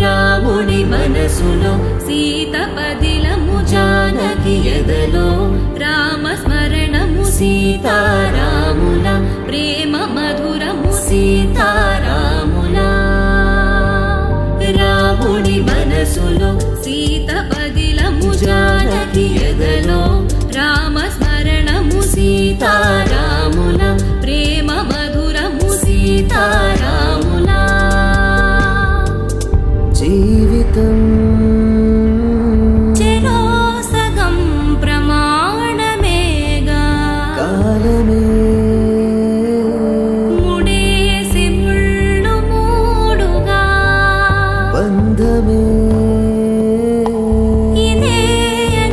రాముని మనసులో సీత పదిలము జానకి ఎదలో రామ స్మరణము సీతారాముల ప్రేమ మధురము సీతారాముల రాముని మనసులో సీత పదిలము జానకి ఎదలో రామ స్మరణము సీతారాముల ప్రేమ మధురము సీతారాముల జీవితం చెరో సగం ప్రమాణమేగా కాలమే ముడేసి ముళ్ళు మూడుగా బంధమే ఇదే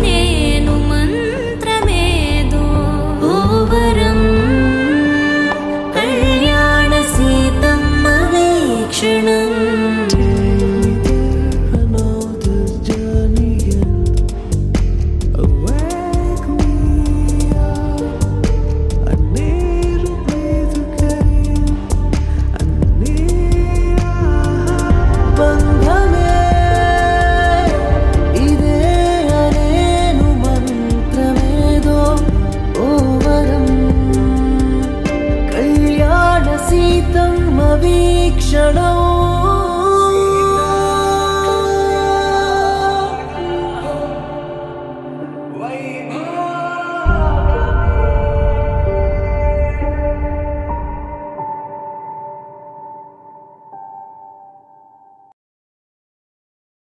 నేను మంత్రమేదో ఓవరం కళ్యాణ సీతమ్మ వీక్షణం వీక్షణం